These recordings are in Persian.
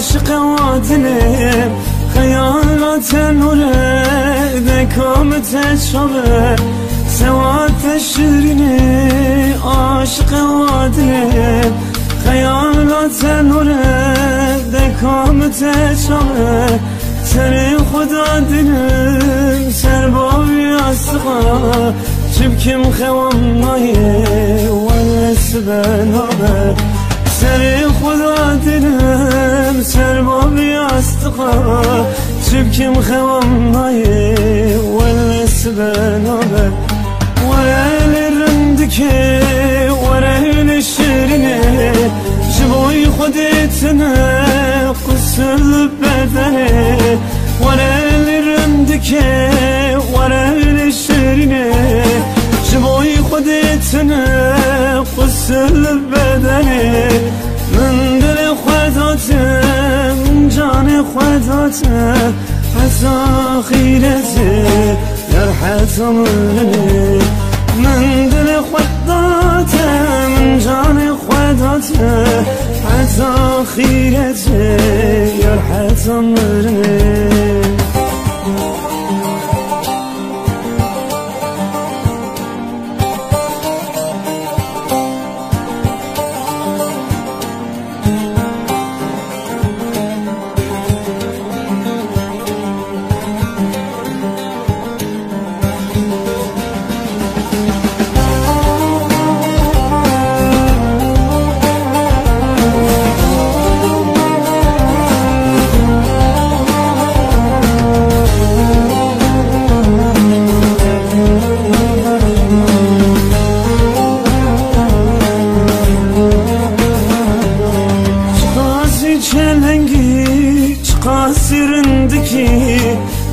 عاشق وادلم خیالات نوره دکامت شبه سوات شیرینه عاشق وادلم خیالات نوره دکامت شبه سر خدا دلم سر بابی اصغا چبکم خوام نایه ولس بنابه سر خدا دلم سر بابی اصغا چبکم خوام نایه ولس بنابه ورل رندکه ورل شیرینه جبوی خودتنه قصر بدنه ورل رندکه ورل شیرینه جبوی خودتنه قصر بدنه من دل خوداتم جان خوداتم حتی خیرته جرحت منه من دل خوداتم جان خوداتم حتی خیرته جرحت منه قاسرندکی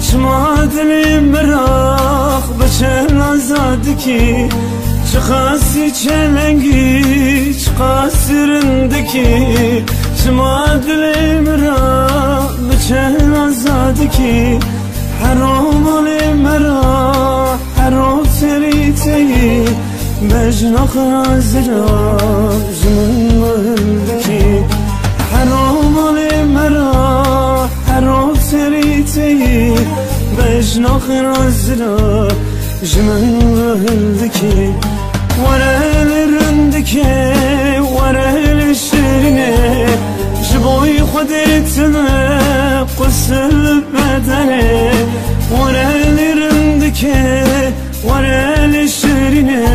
شما دل مراخ بچه آزادکی چه خاصی چلنگی چه قاسرندکی شما دل مراخ بچه آزادکی حرام ول مرا حرام سریتی بجناخ آزرا زمن مهلدکی حرام ول مرا حرام سریتی بجناخ آزرا زمن مهلدکی ورل رندکی ورل شیرینه جبوی خودتنه قصر بدنه ورل رندکی ورل شیرینه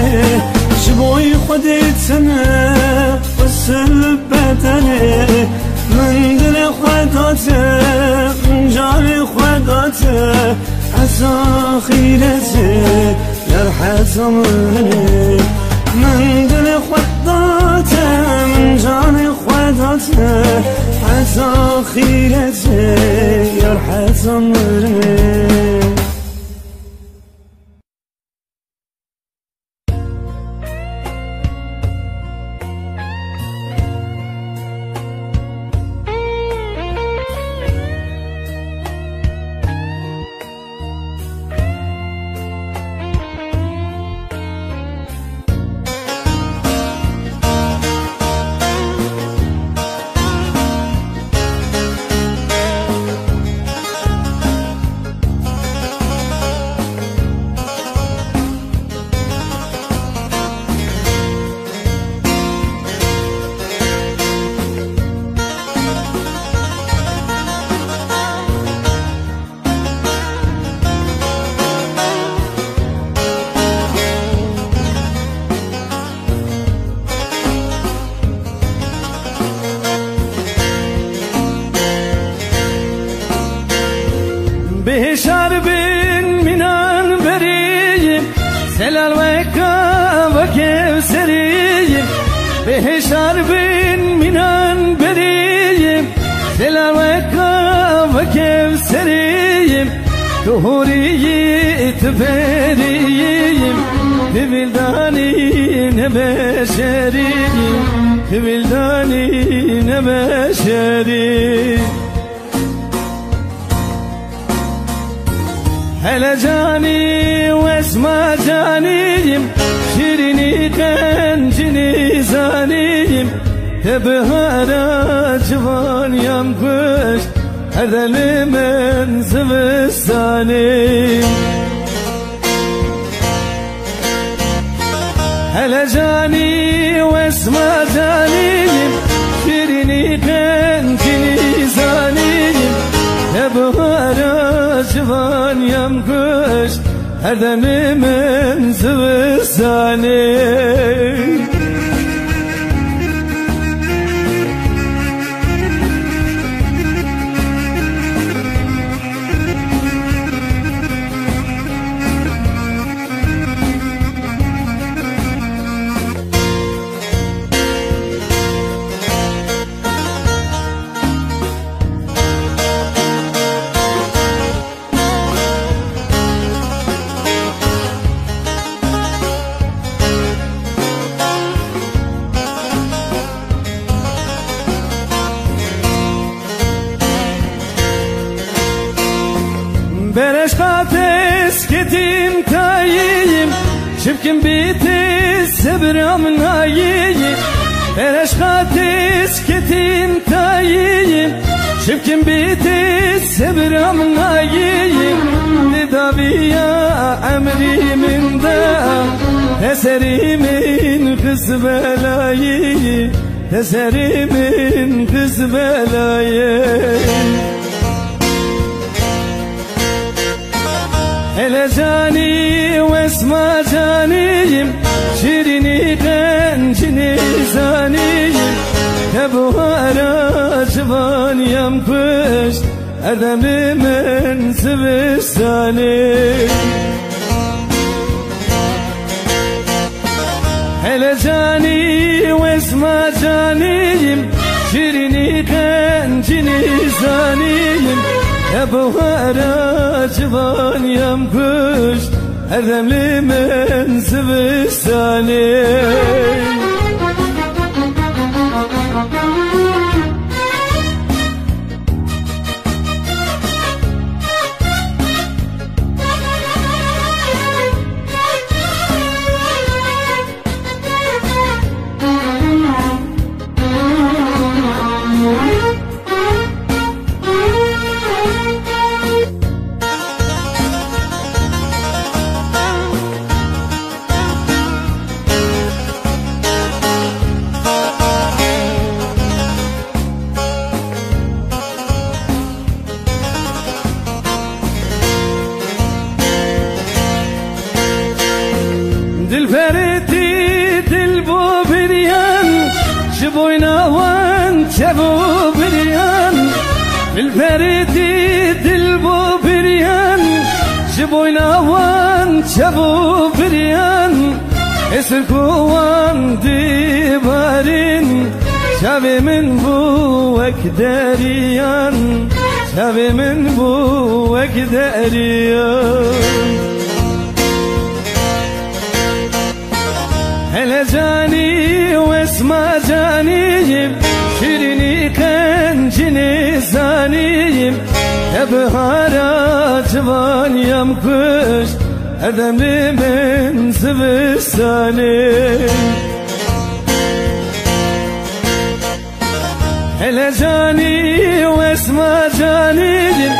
جبوی خودتنه قصر بدنه من دل خوداتم جان خوداتم عسا خیرته جرحت منه من دل خوداتم جان خوداتم عسا خیرته جرحت منه بشرب منان بريم سلال وكا وكوثريم بشرب منان بريم سلال وكا وكوثريم طهورية بريم ببلداني نبشريم ببلداني نبشريم هلا جاني واسمع جانيم شيريني كنجني زانيم تبهارا civan yanmış Erdelimin zıvıstanı Hele cani ve esma caniyim Şirini kentini zaniyim Ne bahara civan yanmış Erdelimin zıvıstanı Bereşkat esketim tayiyim Şıpkim bitis sebram nayiyim Bereşkat esketim tayiyim Şıpkim bitis sebram nayiyim Nidaviya emrimin da Eserimin kız belayı Eserimin kız belayı Hele cani ve esma caniyim Şirini gencini zaniyim Tebuhara civan yanmış Erdemlimin zıvıstanı Hele cani ve esma caniyim Şirini gencini zaniyim Tebuhara civan yanmış Erdemlimin zıvıstanı Dilferiti dil bu bir yan Şu boynavan çebu bir yan Dilferiti dil bu bir yan Şu boynavan çebu bir yan Esir kuvan dibarin Şavimin bu ekderiyan Şavimin bu ekderiyan Hele cani ve esma caniyim Şirini kencini zaniyim Ebhara civan yanmış Erdemlimin zıvıstanı Hele cani ve esma caniyim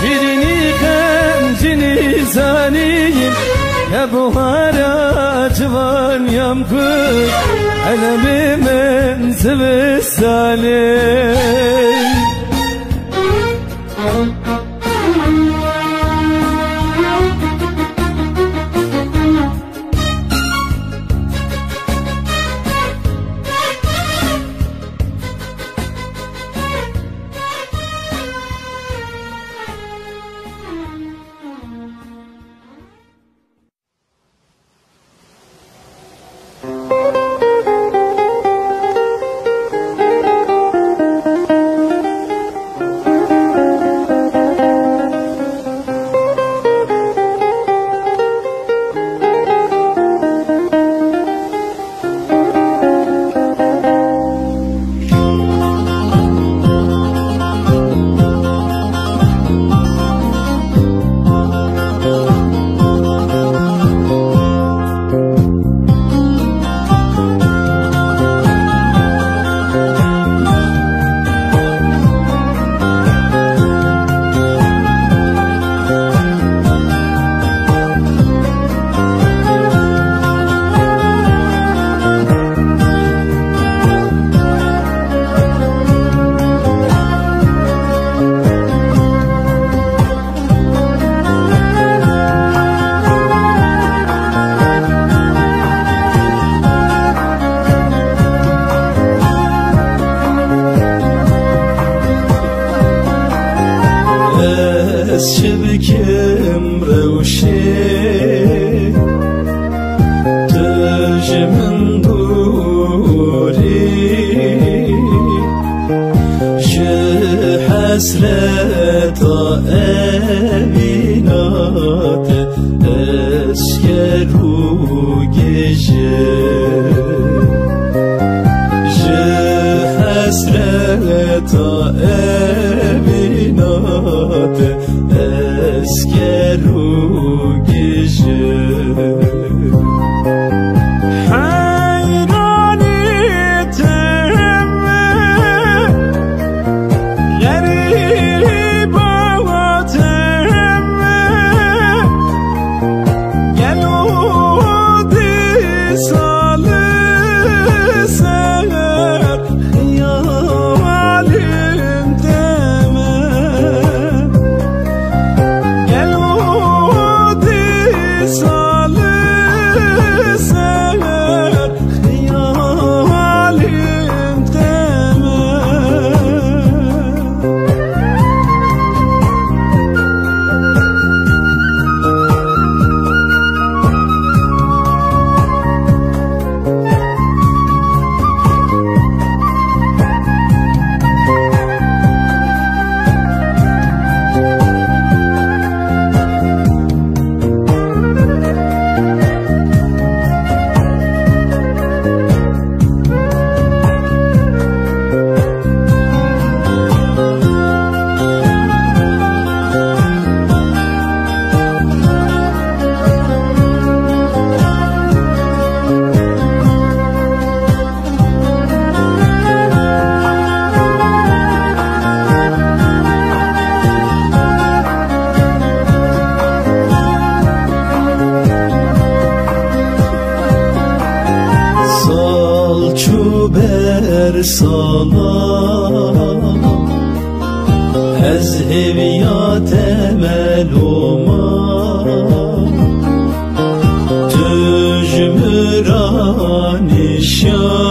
Şirini kencini zaniyim Ebuhara civan yanmış Erdemlimin zıvıstanı از شبکم روشه تجمن دوری شه حسرت امینات اسکر و گشه شه حسرت امینات اسکر و گشه سلام از هویات معلومات تجمران نشانه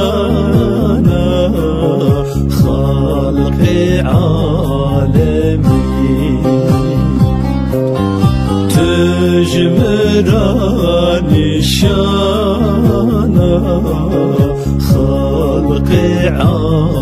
خلق عالمی تجمران نشانه خلق عالمی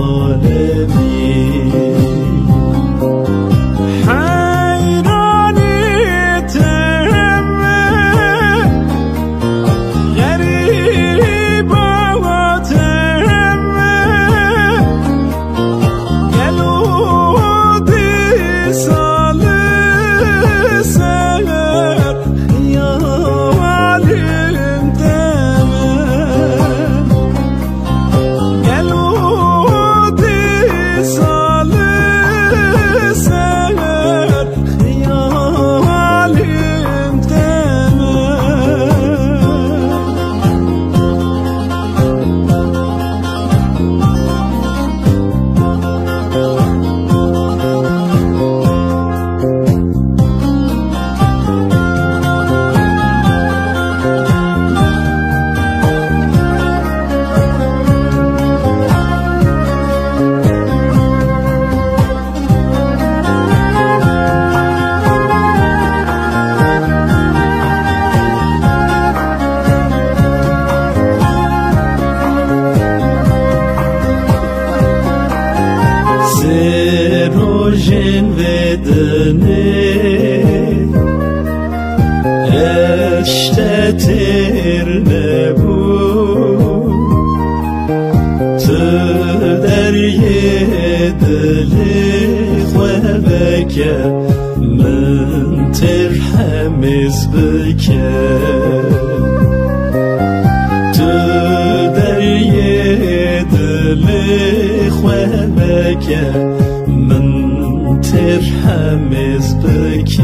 من ترحم بك تو دریه دل خوابك من ترحم بك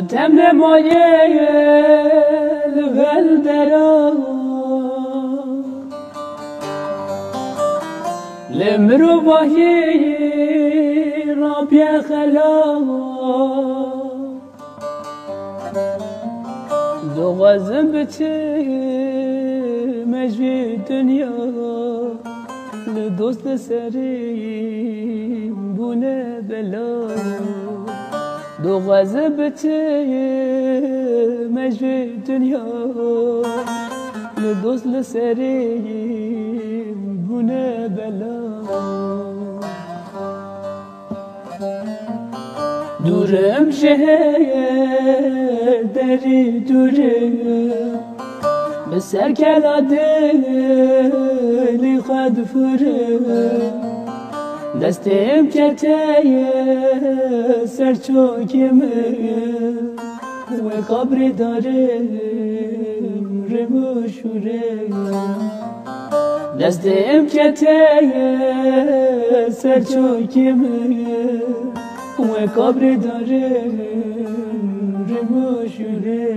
تم مایه لول درا لمرو باهی رابی خلا دو غزم بچه مجوی دنیا لدوست سریم بونه بلا دو غزه بچه مجوی دنیا لدوست لسریم بونه بلا دورم شهر دری دوره بسر کلا دلی خود فره دستم کتای سر چوکمه و قبر دارم رمو شوره دستم کتای سر چوکمه و قبر دارم رمو شوره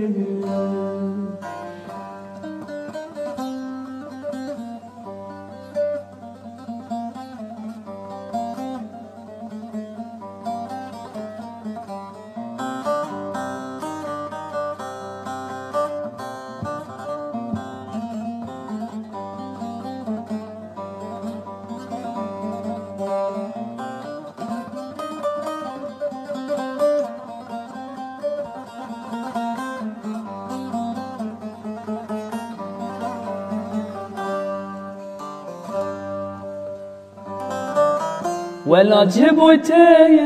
ولا جبوتي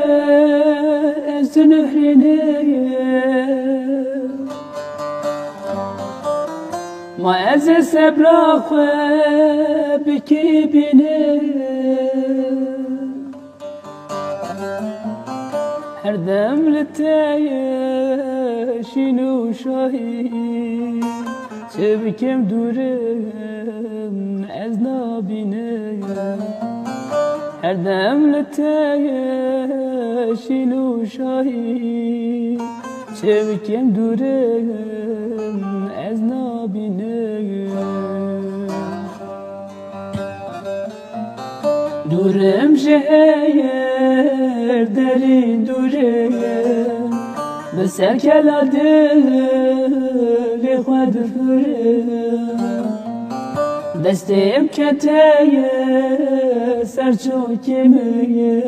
زنهريني ما أزل سبراخ بكي بيني هردم لتاي شنو شاهي شبكم دورم أزنابيني هردم لتاي شنو شاهي شبكم دورم أزنابيني دورم شهر درين دورم بسر كلا دل خود فرم دستم کتای سر چوکمه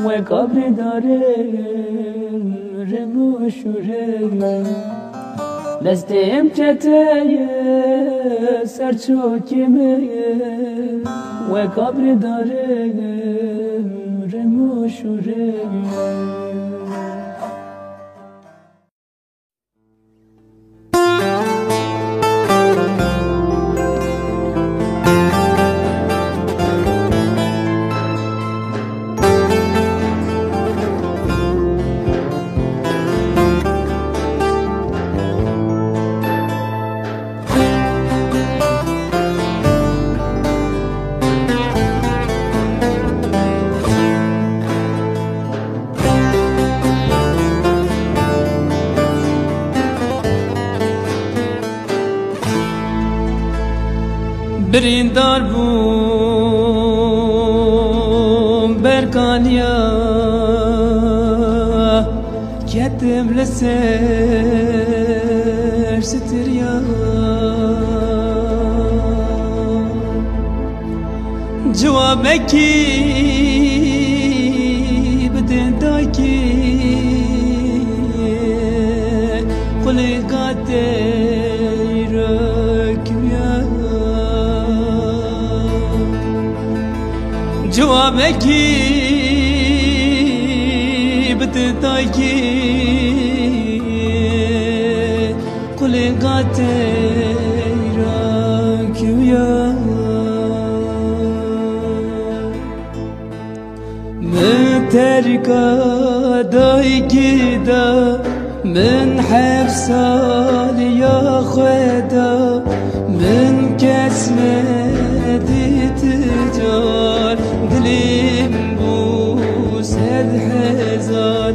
و قبر دارم رمو شوره دستم کتای سر چوکمه و قبر دارم رمو شوره بریندار بوم برکانیا کتم لسر ستریا جوابکی بدن داکی قلی قاتل رکبیا جوابکی بتتاکی قلی قاتل رکبیا متركا دايكيدا من حفصال يا خدا من كسمة تجار دليم بوسد حزار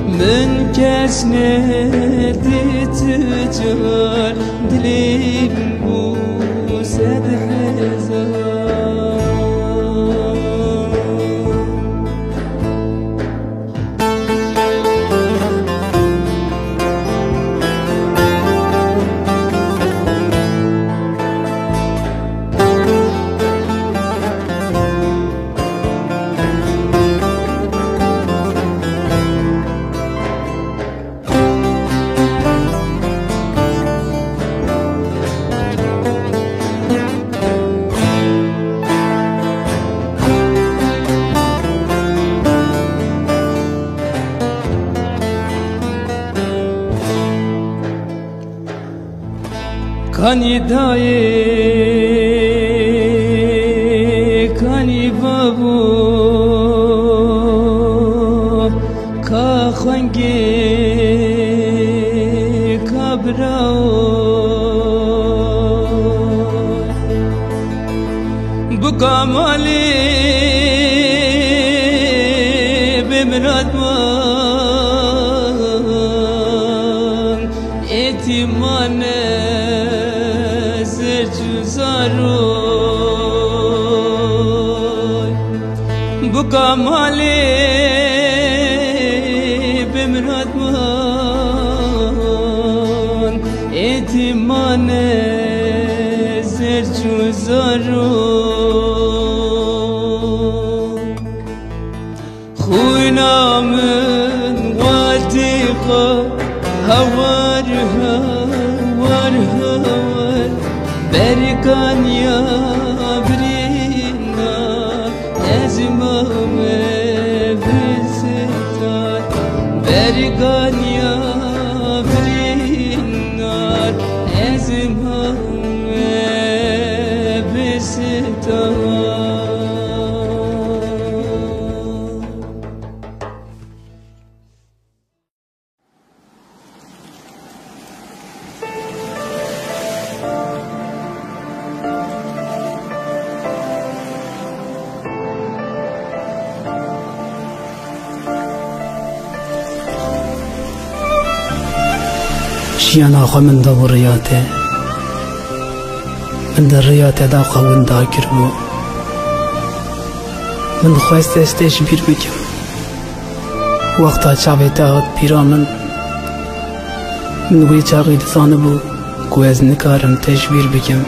من نشنیدی تجار دلیم بو صد هزار Kani daye, kani babu, ka khange, ka brao, bu kamali bimrat man, etimane. Bu kamali bimrat man etimane zercu zaru Khuynamın vadiqa havar havar havar Berkan ya brina ezmame visitat Berkan ya brina ezmame visitat شیان آخوا من دا بو ریاته من در ریاته دا خوان دا کربو من خواست استش بیر بکم وقتا چاوی تا پیرا من گوی چاقی دزانه بو گوی از نکارم تش بیر بکم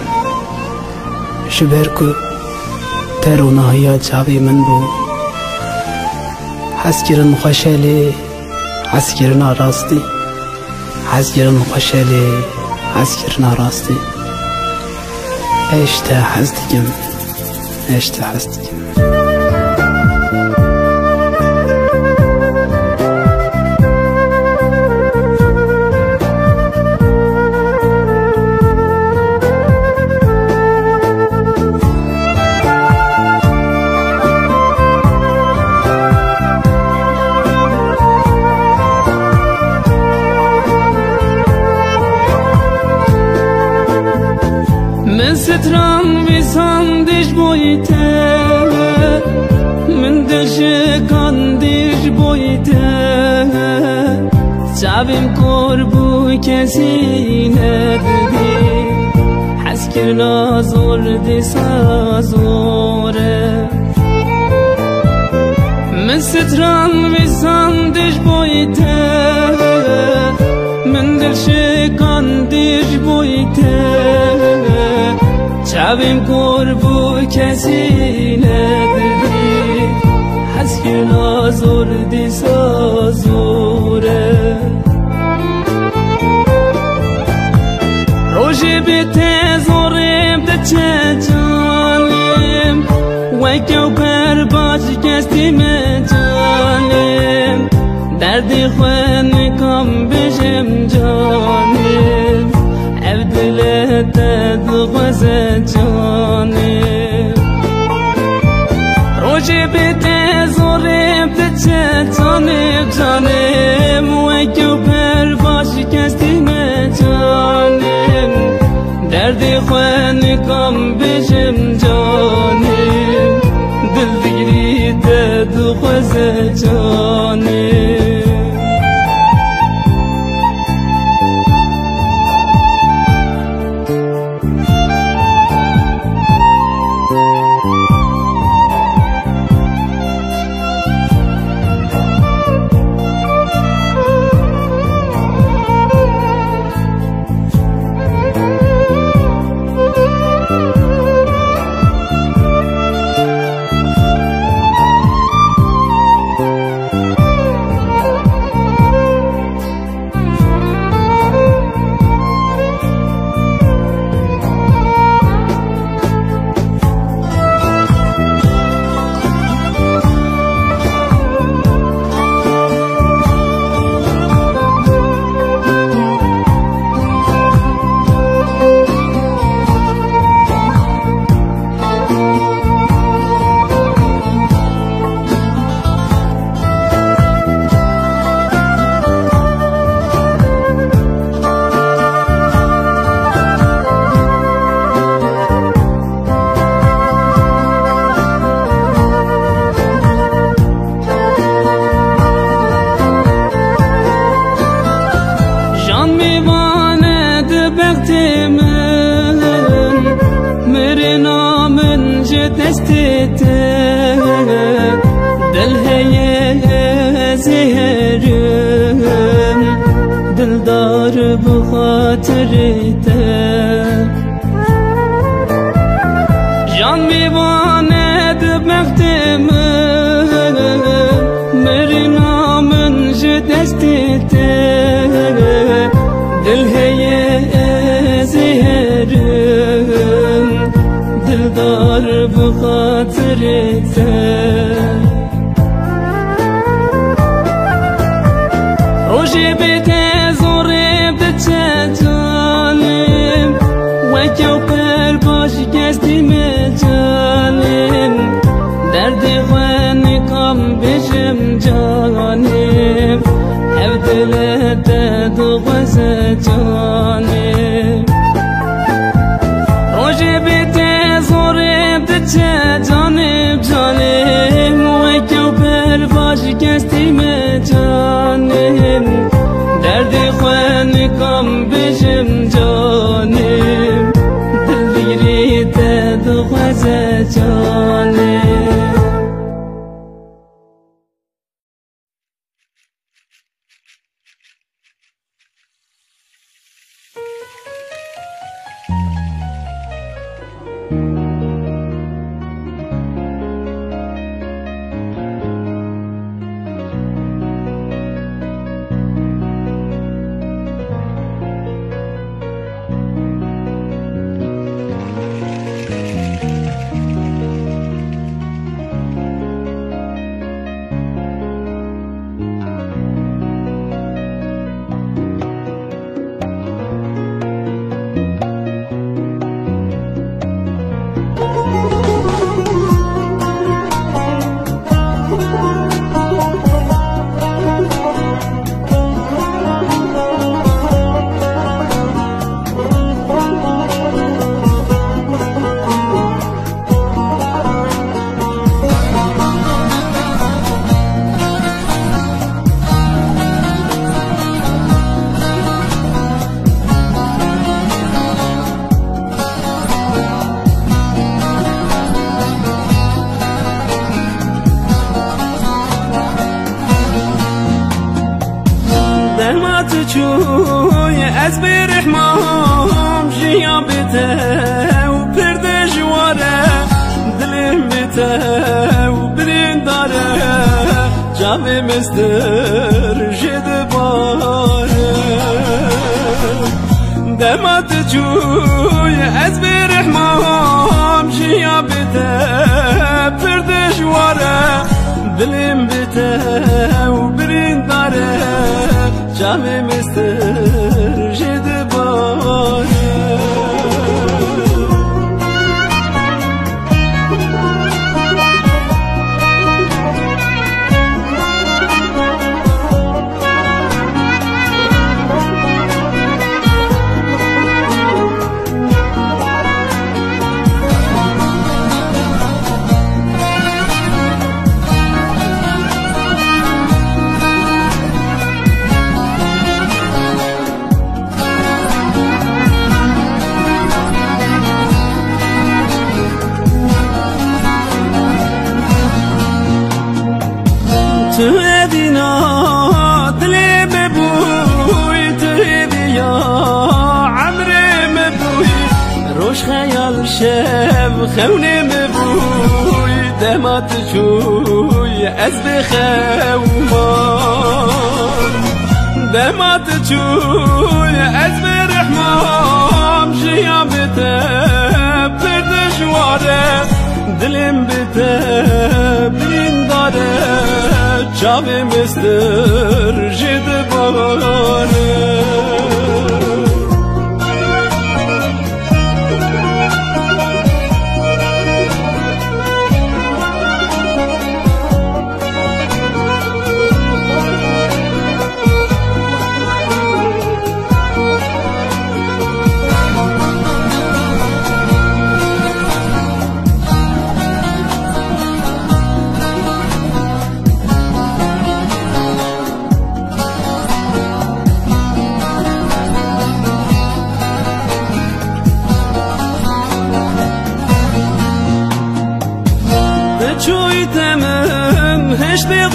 شبر کو ترو نهایا چاوی من بو حس کرن خوشحالی حس کرن آراستی حس کرن خوشحالی حس کرن آراستی اشتا حس دیگم اشتا حس دیگم ستران ویسان دیش بویته من دلش کان دیش بویته شبیم کور بو کسی ندیدی حس کرنا زور دیسا زوره من ستران ویسان دیش بویته من دلش کان دیش بویته شبیم کور بو کسی ندیدی حس کرنا زور دیسا زوره روشی بیته زوریم ده چه جانیم وکیو پر باش کستیم جانیم دردی خوان کم بشم جانیم عبدالله دغوز جانیم روشی بیته زوریم ده چه جانیم وکیو پر باش کستیم جانیم دردی خوان کم بشم جانیم دل دیگری دغوز جانیم دستت دل هی زهرم دلدار بخاطرت جان میواند بختم مرنا من دستت دل هی زهرم دلدار بخاطرت روشی بیت زوری بچه جانم وکو پر باش گستی مجانم دردی خوانی کام بشم جانم هف دلت دوغز جانم روشی بیت زوری بچه جانم جانم وکو پر باش گستی مجانم دردی خوانی کام بشم جانم دل بگیرید دوغز جانم چوی از برحمام جیا بته و پرد جواره دلم بته و برین داره جاوی مستر جد باره دمت چوی از برحمام جیا بته پرد جواره دلم بته و برین داره جامع مستر جد باره تهدينا دلي ببوي تهدي يا عمري مبوي روش خيال شاب خوني مبوي دمات شوي أزبي خومان دمات شوي أزبي رحمام جيا بتا برد جواره دلم بتا بين داره جاوی مستر جد باره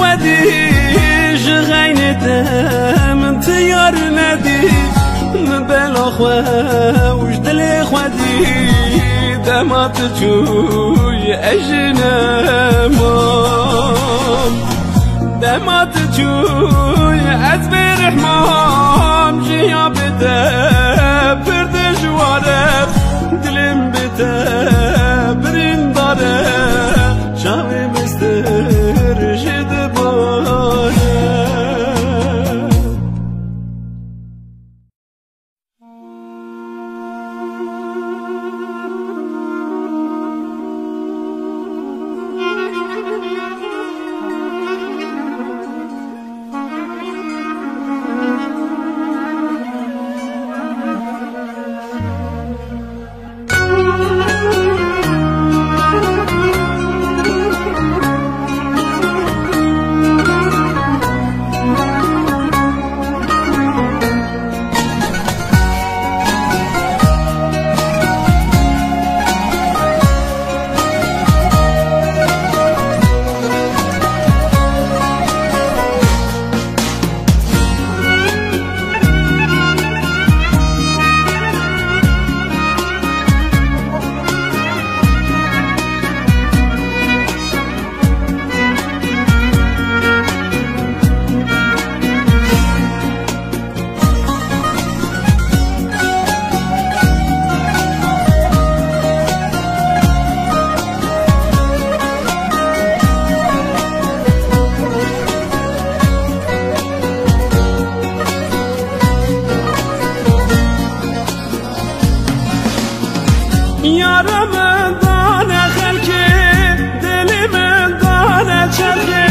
خودی جغینته من تیار ندی من بلا خوش دل خودی دمات جوی اجنمام دمات جوی از برحمام جیا بده برد جواره دلم بده برین داره شاوی مستر جد باره یارم دانه خلکه دلم دانه چرخه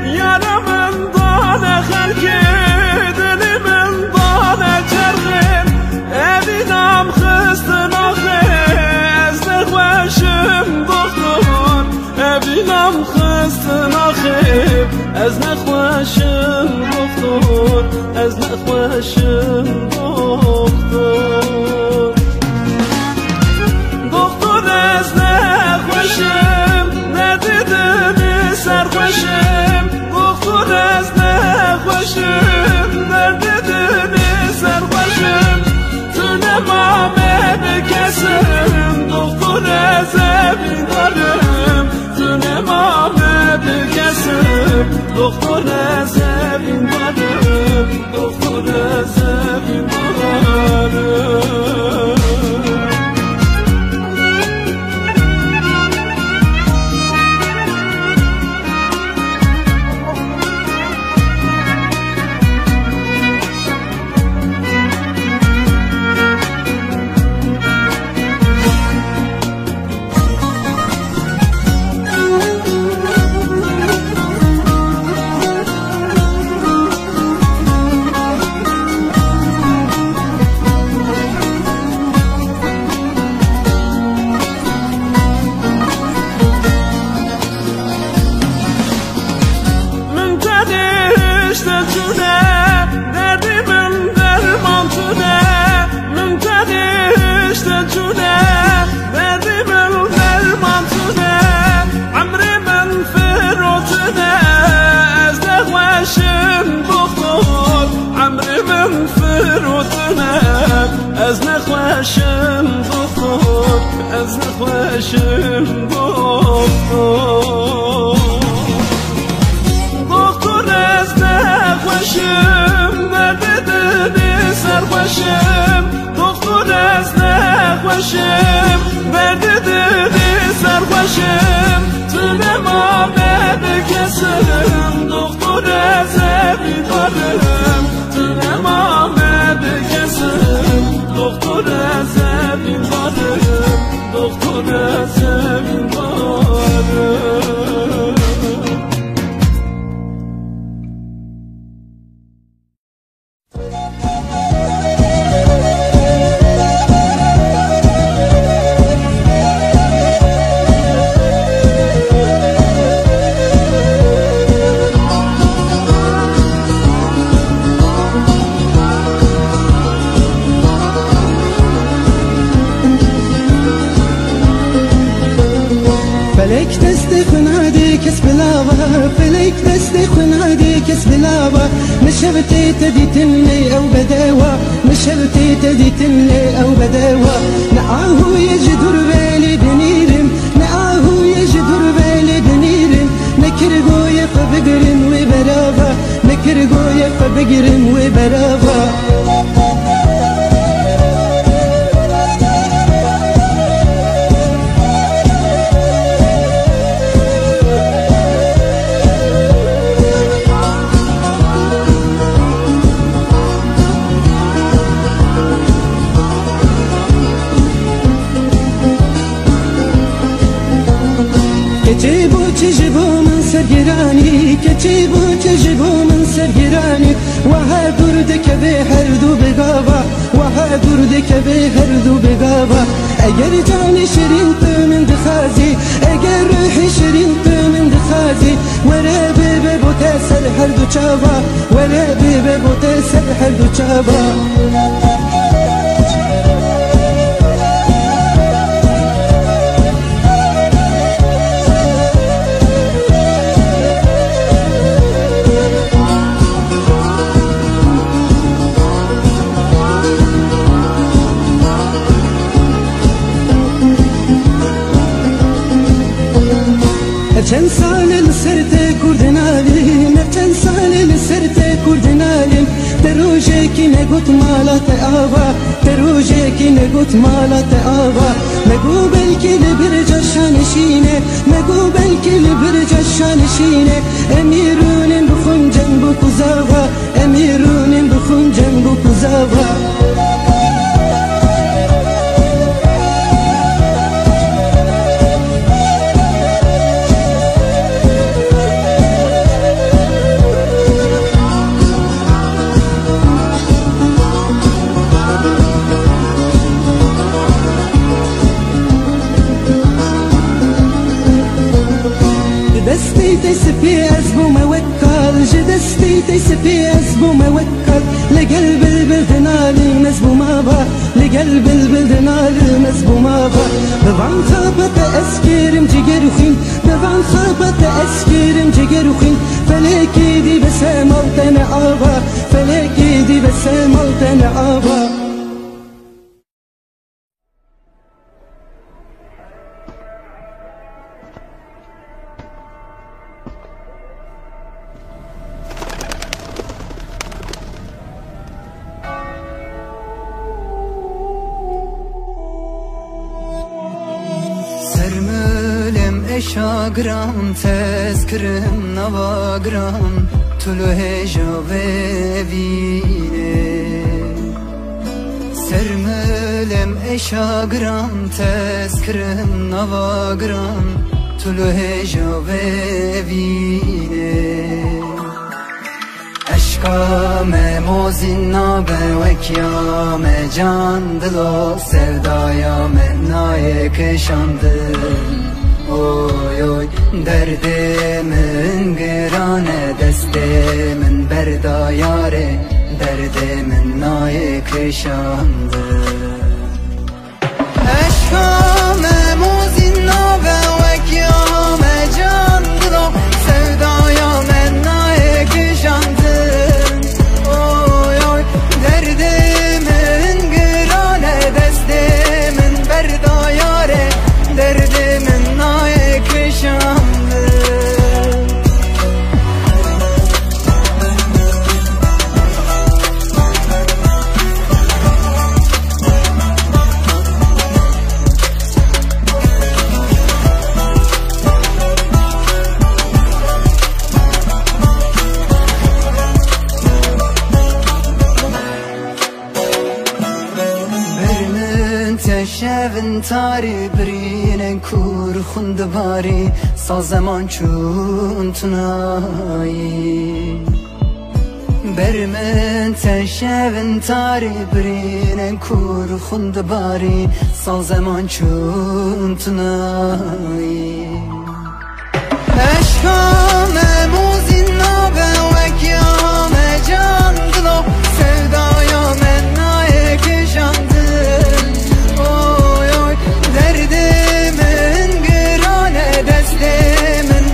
یارم دانه خلکه دلم دانه چرخه ابینم خستن آخه از نخوشم دختر ابینم خستن آخه از نخوشم دختر از نخوشم دختر از نخوشم ندیدن سرخوشم دختر از نخوشم ندیدن سرخوشم تو نمامه بکسم دختر از ابین دارم تو نمامه بکسم دختر از ابین دارم دختر از ابین دارم از نخوشم دختر از نخوشم دختر از نخوشم ندیدن سرخوشم دختر از نخوشم ندیدن سرخوشم تو نمامه بکسم دختر از ابین دارم تو نمامه بکسم دختر از ابین دارم دختر از ابین دارم فلک دست خنده کس بلاوا فلک دست خنادی کس بلاوا نشبتی تدیتنی او بدوا نشبتی تدیتنی او بدوا نعاهو يجدر بالي دنيرم نعاهو يجدر بالي دنيرم نكرغو يفبقرن وبرافا نكرغو يفبقرن وبرافا كتبو تجبو من سرگرانی كتبو تجبو من سرگرانی وها دردك بهردو بغابا وها دردك بهردو بغابا اگر جاني شرينت من دخازي اگر روحي شرينت من دخازي ولا بيبي بوتسر هردو چابا ولا بيبي بوتسر هردو چابا چند سال لسرت کردنالیم چند سال لسرت کردنالیم دروجه کی نگوت مالات آوا دروجه کی نگوت مالات آوا نگو بلکی لبرجا شانشینه نگو بلکی لبرجا شانشینه امیرونین بخون جنبو کزاوا امیرونین بخون جنبو کزاوا دستي تسبي أسبو موكل جدستي تسبي أسبو موكل لقلب البلدنالي مزبو مابا لقلب البلدنالي مزبو مابا ببان خابت أسكرم جيجروخين ببان خابت أسكرم جيجروخين فلكي دي بساملتنا آبا فلكي دي بساملتنا آبا شاگرام تذکرم نواگرام طلو هجا وینه سرملم اشاگرام تذکرم نواگرام طلو هجا وینه اشکام موزین نابه وکیام جان دلو سردایام نای کشاندل oy oy derdimin girane destimin berdayare derdimin naye kışandı aşkame muzinna ve vekyame candılo sevdayame naye kışandı oy oy derdimin girane destimin berdayare derdimin naye kışandı شون تاری برین کور خوند باری سازمان چون تنایی برمن تشون تاری برین کور خوند باری سازمان چون تنایی عشقام موزین نابه وکیام جان دلو sevdayam naye kışandın derdimin girane destimin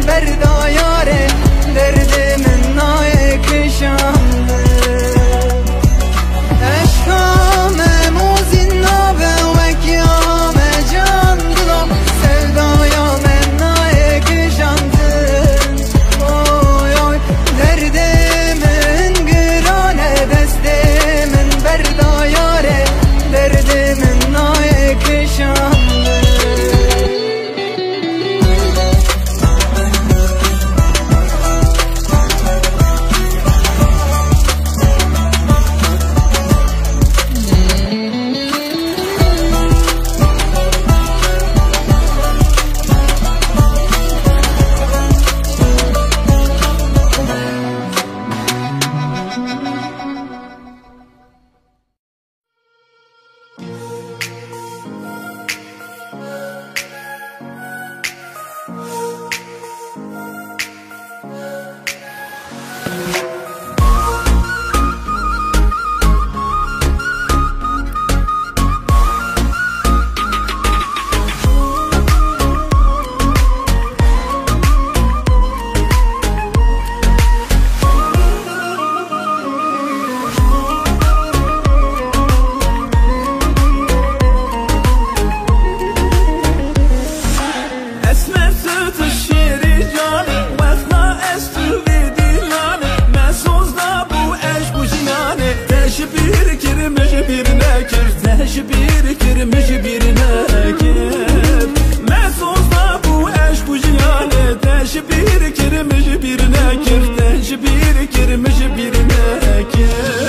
تجبير كرمج بيرناكر ما صوصا بو عشق وجيانه تجبير كرمج بيرناكر تجبير كرمج بيرناكر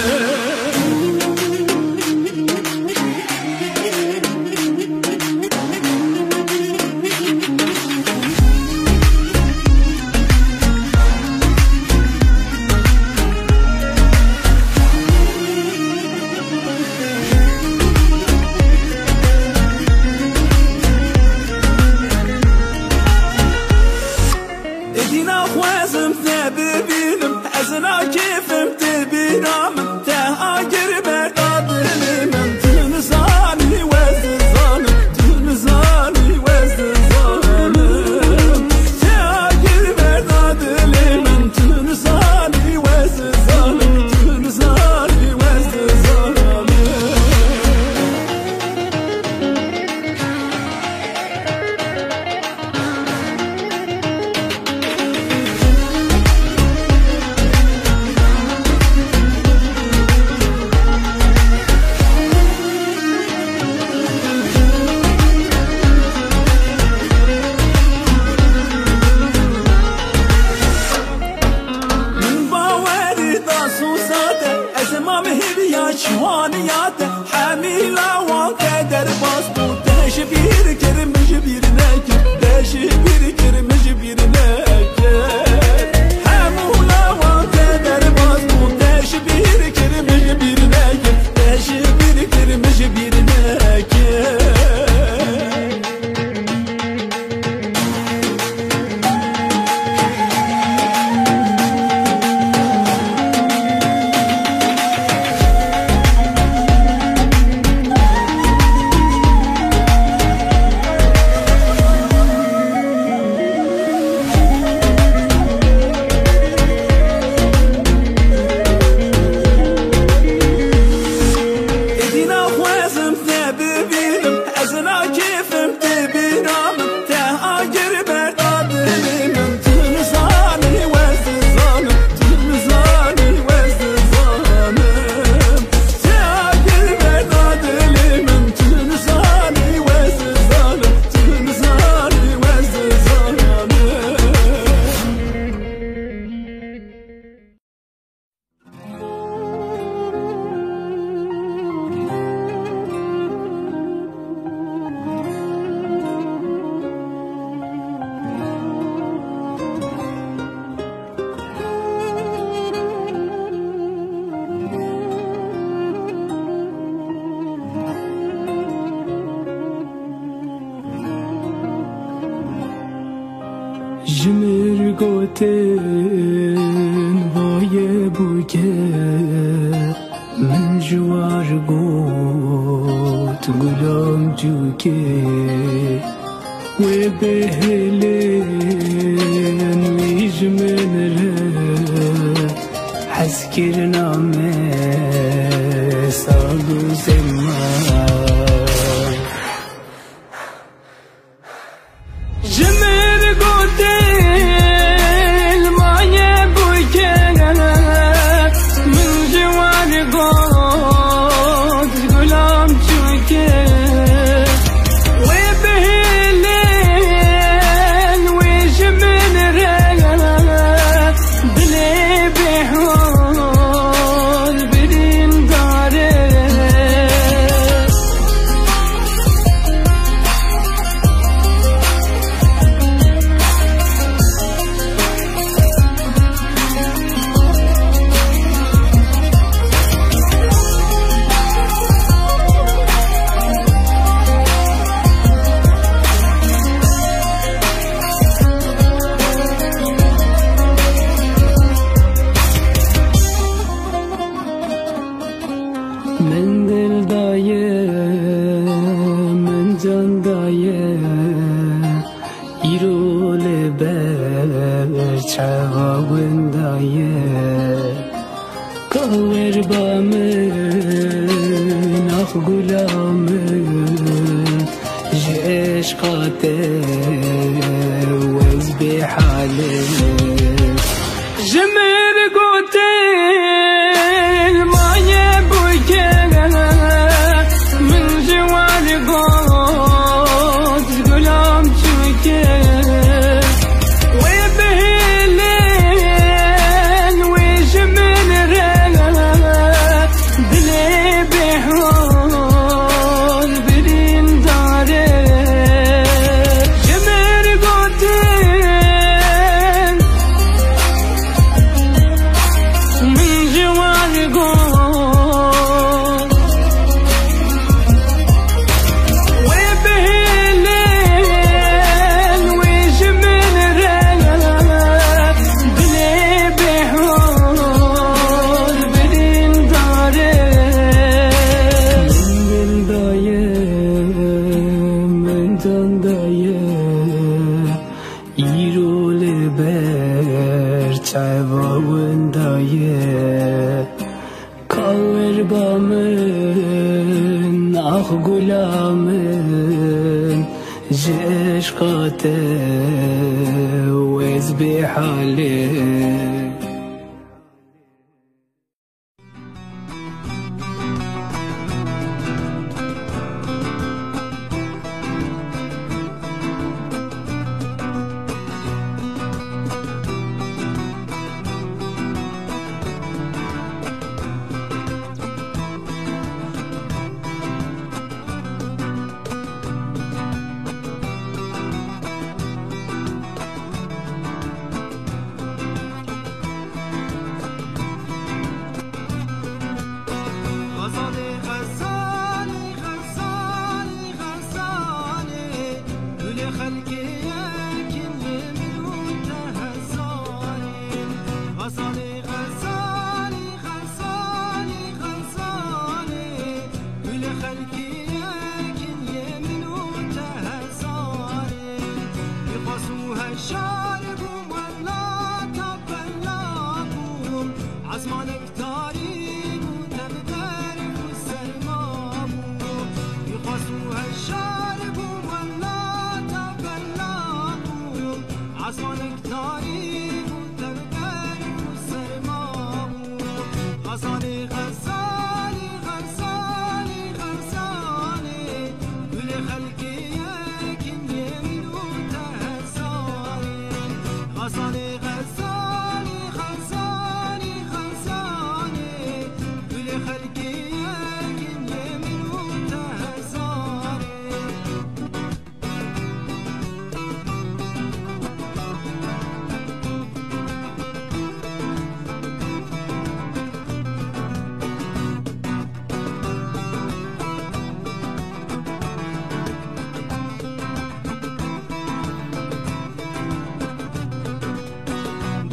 جمر گوتن وای بوگه من جوار گوت گلام جوگه و بهلن ویج من ره حذکر نامه ساگو زمان من دل دایه من جان دایه ایرو لبر چاون دایه کاور با من آخ گلامن عشقاته وز بحاله جمر قوتين ما يبوكي من من آخ غلامن عشقاته ويز بحاله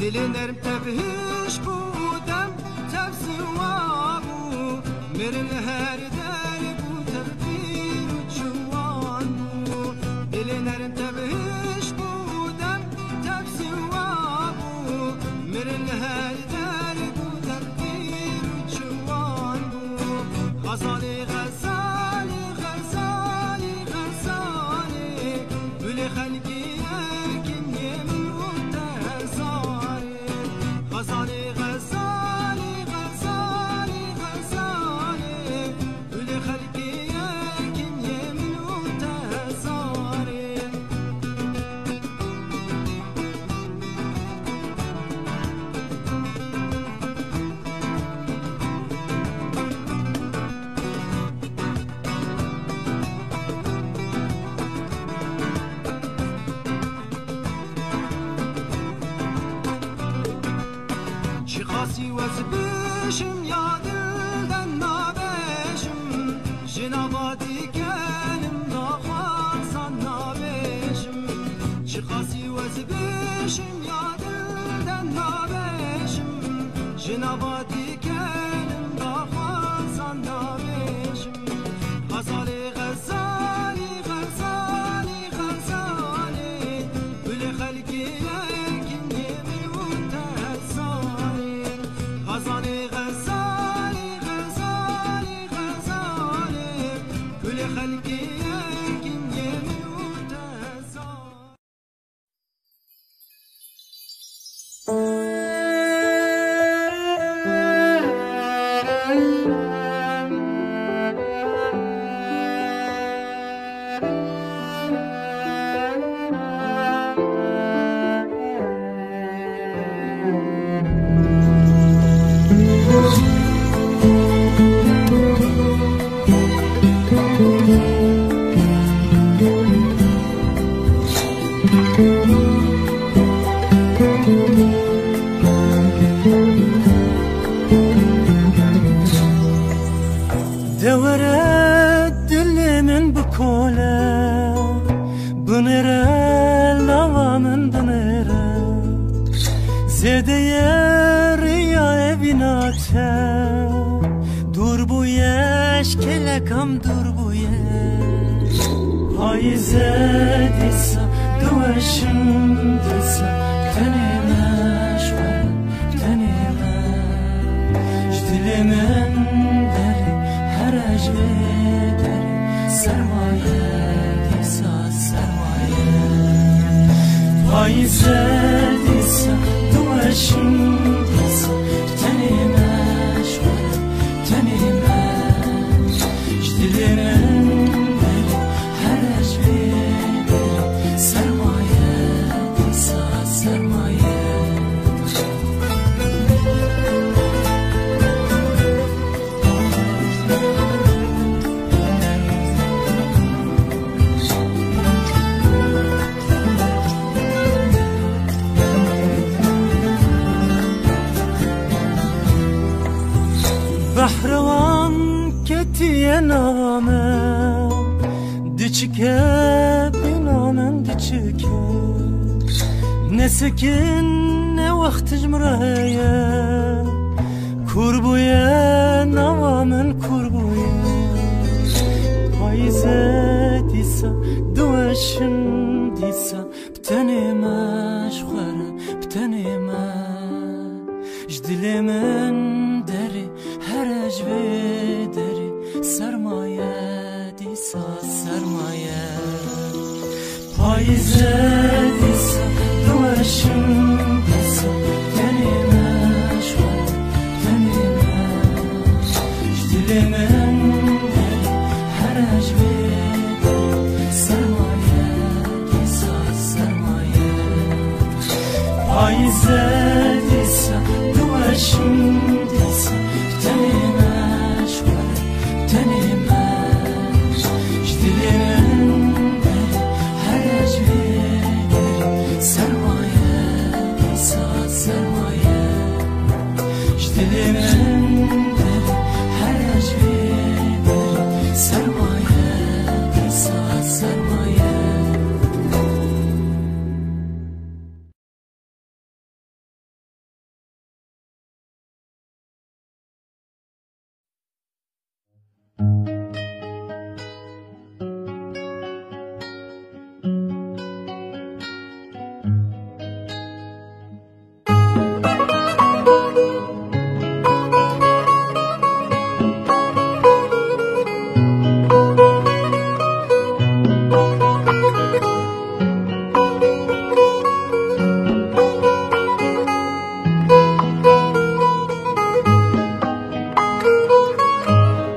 Dilerim tebhiş budem tebsivabu Merin her der bu tebdir uçuvan bu Dilerim tebhiş budem tebsivabu Merin her der bu tebdir uçuvan bu Gazali gazali gazali gazali Büle halki erkin yemin غزالي غزالي غزالي غزالي ولي خلقي يمكن يمن وتهزاري Şikasi vazbişim ya dilden nabeşim Jinabadi gelim nakhazan nabeşim Şikasi vazbişim ya dilden nabeşim Jinabadi gelim nakhazan nabeşim Gazali gazali gazali gazali Büle halki yekin yemin untehzari غزالي غزالي غزالي غزالي كل خلقي يمكن يمن دورت دل من بکوله بنره لوا من بنره زده ریا بیناته دور بویش کلکم دور بویش پاییزه دیسا دوشم دیسا تنیمش برم تنیمش دل من دلی ecvederi sermaye disa sermaye Faize disa duaşım disa tenime şvara tenime Jdilinin beri her ecvederi sermaye disa sermaye Bahravan ketiye name Diçike binamen diçike Ne sekin ne vakti cmraya Kurbuye navamen kurbuye Payze disa duaşım disa Btenime şvara btenime Jdilimin deri her ecvederi sermaye disa sermaye Payze disa duaşım disa tenime şvara tenime Jdilimin deri her ecvederi sermaye disa sermaye Payze disa duaşım disa tenime şvara tenime Jdilimin deri her ecvederi sermaye disa sermaye Jdilimin deri her ecvederi sermaye disa sermaye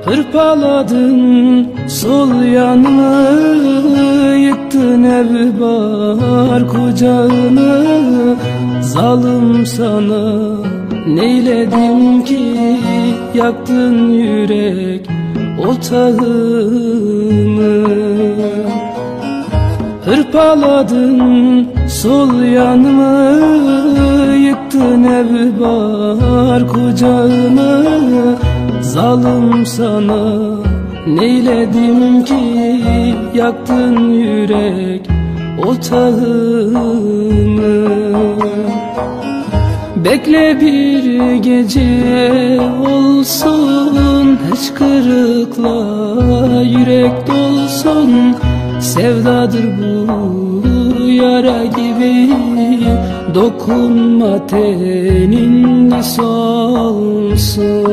Hırpaladın sol yanımı, yıktın ev bar kucağını. Zalim sana neyledim ki, yaktın yürek otağımı. Hırpaladın sol yanımı, yıktın ev bar kucağını. Zalim sana neyledim ki, yaktın yürek otağımı. Bekle bir gece olsun, hıçkırıkla yürek dolsun. Sevdadır bu yara gibi, dokunma tenin solsun.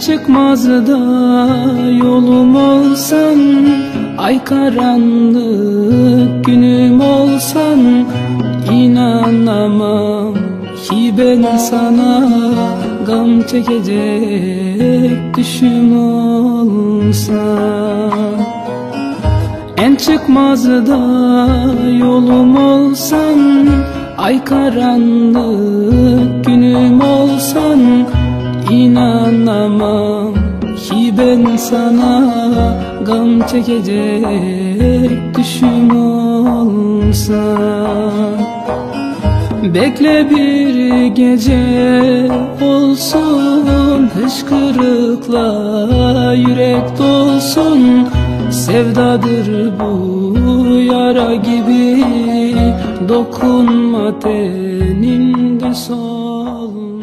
Çıkmaz da yolum olsan, ay karanlık günüm olsan, inanamam ki ben sana gam çekecek düşüm olsan. En çıkmaz da yolum olsan, ay karanlık günüm olsan, İnanamam ki ben sana gam çekecek düşüm olsan. Bekle bir gece olsun, hıçkırıkla yürek dolsun. Sevdadır bu yara gibi, Dokunma tenimde sol